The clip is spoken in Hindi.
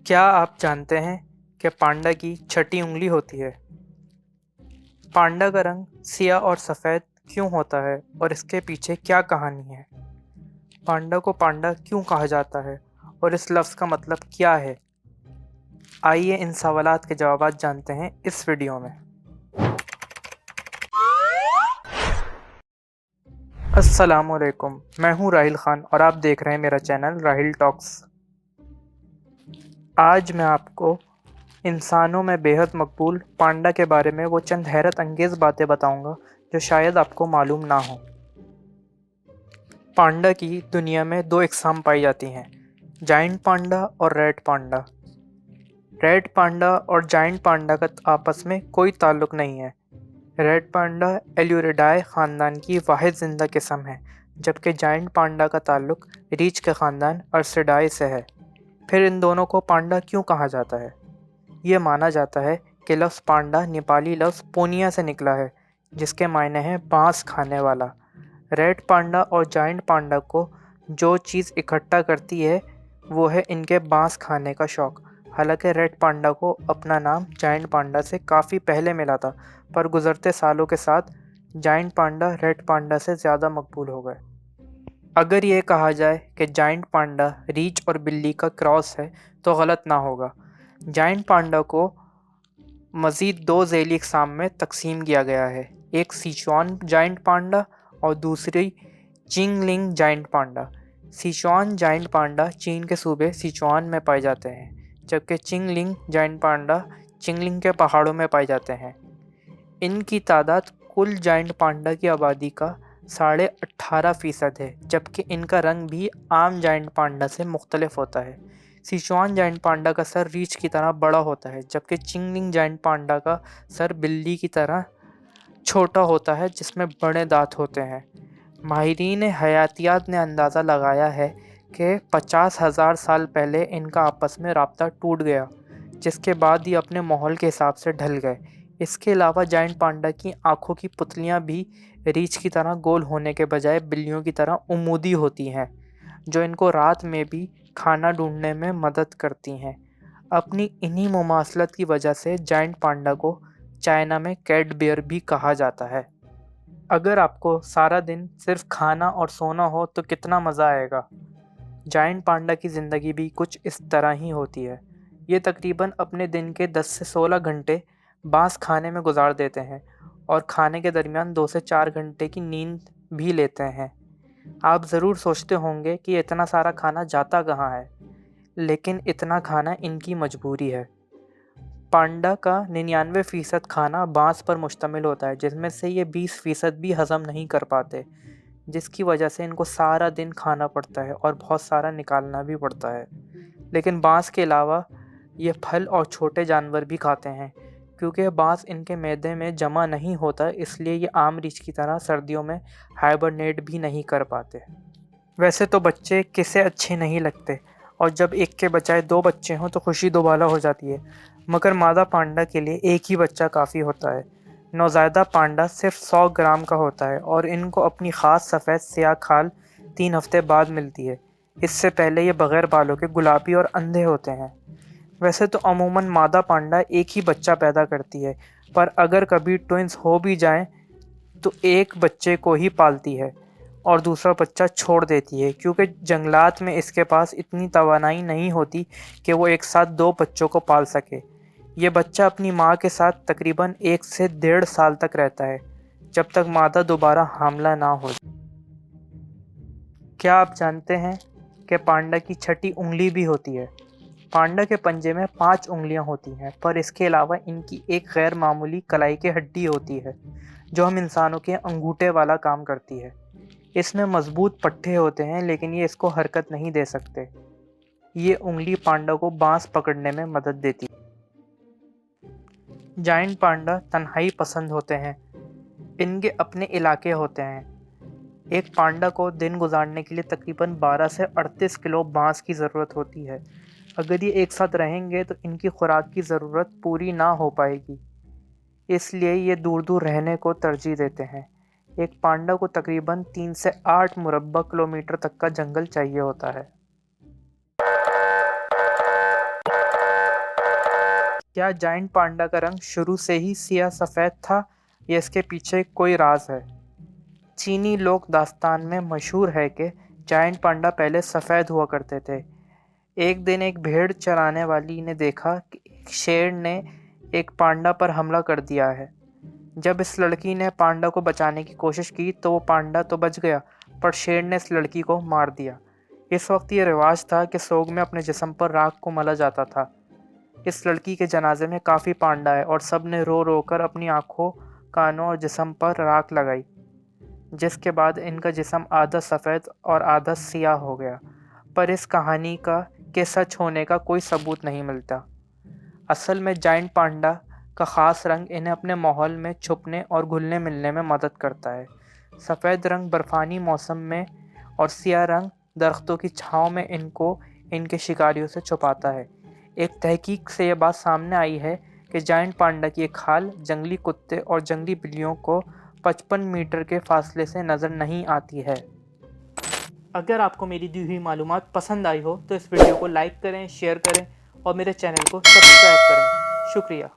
क्या आप जानते हैं कि पांडा की छठी उंगली होती है? पांडा का रंग सियाह और सफ़ेद क्यों होता है और इसके पीछे क्या कहानी है? पांडा को पांडा क्यों कहा जाता है और इस लफ्ज़ का मतलब क्या है? आइए इन सवालात के जवाब जानते हैं इस वीडियो में। अस्सलामुअलैकुम, मैं हूं राहिल खान और आप देख रहे हैं मेरा चैनल राहिल टॉक्स। आज मैं आपको इंसानों में बेहद मकबूल पांडा के बारे में वो चंद हैरत अंगेज़ बातें बताऊंगा जो शायद आपको मालूम ना हो। पांडा की दुनिया में दो इकसाम पाई जाती हैं, जाइंट पांडा और रेड पांडा। रेड पांडा और जाइंट पांडा का आपस में कोई ताल्लुक नहीं है। रेड पांडा एल्यूरिडाए ख़ानदान की वाहिद जिंदा किस्म है, जबकि जाइंट पांडा का ताल्लुक रीच के ख़ानदान अर्सिडाए से है। फिर इन दोनों को पांडा क्यों कहा जाता है? ये माना जाता है कि लफ्ज़ पांडा नेपाली लफ्ज़ पोनिया से निकला है, जिसके मायने हैं बाँस खाने वाला। रेड पांडा और जाइंट पांडा को जो चीज़ इकट्ठा करती है वो है इनके बाँस खाने का शौक़। हालांकि रेड पांडा को अपना नाम जाइंट पांडा से काफ़ी पहले मिला था, पर गुज़रते सालों के साथ जाइंट पांडा रेड पांडा से ज़्यादा मकबूल हो गए। अगर ये कहा जाए कि जाइंट पांडा रीछ और बिल्ली का क्रॉस है तो गलत ना होगा। जाइंट पांडा को मज़ीद दो ज़ैली अक़साम में तकसीम किया गया है, एक सिचुआन जाइंट पांडा और दूसरी चिंगलिंग giant panda. Sichuan giant panda चीन के सूबे सिचुआन में पाए जाते हैं, जबकि चिंगलिंग जाइंट पांडा चिंगलिंग के पहाड़ों में पाए जाते हैं। इनकी तादाद कुल जाइंट पांडा की आबादी का 18.5% है, जबकि इनका रंग भी आम जाइंट पांडा से मुख्तलिफ होता है। सिचुआन जाइंट पांडा का सर रीछ की तरह बड़ा होता है, जबकि चिंगलिंग जाइंट पांडा का सर बिल्ली की तरह छोटा होता है जिसमें बड़े दांत होते हैं। माहिरीन हयातियात ने अंदाज़ा लगाया है कि 50,000 साल पहले इनका आपस में राब्ता टूट गया, जिसके बाद ये अपने माहौल के हिसाब से ढल गए। इसके अलावा जाइंट पांडा की आँखों की पुतलियाँ भी रीछ की तरह गोल होने के बजाय बिल्लियों की तरह उमूदी होती हैं, जो इनको रात में भी खाना ढूंढने में मदद करती हैं। अपनी इन्हीं मुमासलत की वजह से जाइंट पांडा को चाइना में कैट बियर भी कहा जाता है। अगर आपको सारा दिन सिर्फ खाना और सोना हो तो कितना मज़ा आएगा। जाइंट पांडा की ज़िंदगी भी कुछ इस तरह ही होती है। ये तकरीबन अपने दिन के 10 से 16 घंटे बाँस खाने में गुजार देते हैं और खाने के दरमियान 2 से 4 घंटे की नींद भी लेते हैं। आप ज़रूर सोचते होंगे कि इतना सारा खाना जाता कहाँ है, लेकिन इतना खाना इनकी मजबूरी है। पांडा का 99% खाना बाँस पर मुश्तमिल होता है, जिसमें से ये 20% भी हज़म नहीं कर पाते, जिसकी वजह से इनको सारा दिन खाना पड़ता है और बहुत सारा निकालना भी पड़ता है। लेकिन बाँस के अलावा ये फल और छोटे जानवर भी खाते हैं, क्योंकि बाँस इनके मैदे में जमा नहीं होता, इसलिए ये आम रीछ की तरह सर्दियों में हाइबरनेट भी नहीं कर पाते। वैसे तो बच्चे किसे अच्छे नहीं लगते, और जब एक के बजाय दो बच्चे हों तो खुशी दोबाला हो जाती है, मगर मादा पांडा के लिए एक ही बच्चा काफ़ी होता है। नौज़ायदा पांडा सिर्फ 100 ग्राम का होता है और इनको अपनी ख़ास सफ़ेद स्याह खाल 3 हफ्ते बाद मिलती है। इससे पहले ये बग़ैर बालों के गुलाबी और अंधे होते हैं। वैसे तो अमूमन मादा पांडा एक ही बच्चा पैदा करती है, पर अगर कभी ट्विंस हो भी जाएं तो एक बच्चे को ही पालती है और दूसरा बच्चा छोड़ देती है, क्योंकि जंगलात में इसके पास इतनी तवानाई नहीं होती कि वो एक साथ 2 बच्चों को पाल सके। ये बच्चा अपनी माँ के साथ तकरीबन 1 से 1.5 साल तक रहता है, जब तक मादा दोबारा हामला ना हो। क्या आप जानते हैं कि पांडा की छठी उंगली भी होती है? पांडा के पंजे में 5 उंगलियां होती हैं, पर इसके अलावा इनकी एक गैर मामूली कलाई की हड्डी होती है, जो हम इंसानों के अंगूठे वाला काम करती है। इसमें मजबूत पट्टे होते हैं, लेकिन ये इसको हरकत नहीं दे सकते। ये उंगली पांडा को बांस पकड़ने में मदद देती है। जाइंट पांडा तन्हाई पसंद होते हैं। इनके अपने इलाके होते हैं। एक पांडा को दिन गुजारने के लिए तकरीबन 12 से 38 किलो बांस की ज़रूरत होती है। अगर ये एक साथ रहेंगे तो इनकी खुराक की ज़रूरत पूरी ना हो पाएगी, इसलिए ये दूर दूर रहने को तरजीह देते हैं। एक पांडा को तकरीबन 3 से 8 मुरब्बा किलोमीटर तक का जंगल चाहिए होता है। क्या जाइंट पांडा का रंग शुरू से ही सिया सफ़ेद था या इसके पीछे कोई राज है? चीनी लोक दास्तान में मशहूर है कि जाइंट पांडा पहले सफ़ेद हुआ करते थे। एक दिन एक भेड़ चराने वाली ने देखा कि एक शेर ने एक पांडा पर हमला कर दिया है। जब इस लड़की ने पांडा को बचाने की कोशिश की तो वो पांडा तो बच गया, पर शेर ने इस लड़की को मार दिया। इस वक्त ये रिवाज था कि सोग में अपने जिस्म पर राख को मला जाता था। इस लड़की के जनाजे में काफ़ी पांडा है और सब ने रो रो कर अपनी आंखों, कानों और जिस्म पर राख लगाई, जिसके बाद इनका जिस्म आधा सफ़ेद और आधा सियाह हो गया। पर इस कहानी के सच होने का कोई सबूत नहीं मिलता। असल में जाइंट पांडा का ख़ास रंग इन्हें अपने माहौल में छुपने और घुलने मिलने में मदद करता है। सफ़ेद रंग बर्फ़ानी मौसम में और सियाह रंग दरख्तों की छाँव में इनको इनके शिकारियों से छुपाता है। एक तहकीक से ये बात सामने आई है कि जाइंट पांडा की एक खाल जंगली कुत्ते और जंगली बिल्लियों को 55 मीटर के फासले से नज़र नहीं आती है। अगर आपको मेरी दी हुई मालूमात पसंद आई हो तो इस वीडियो को लाइक करें, शेयर करें और मेरे चैनल को सब्सक्राइब करें। शुक्रिया।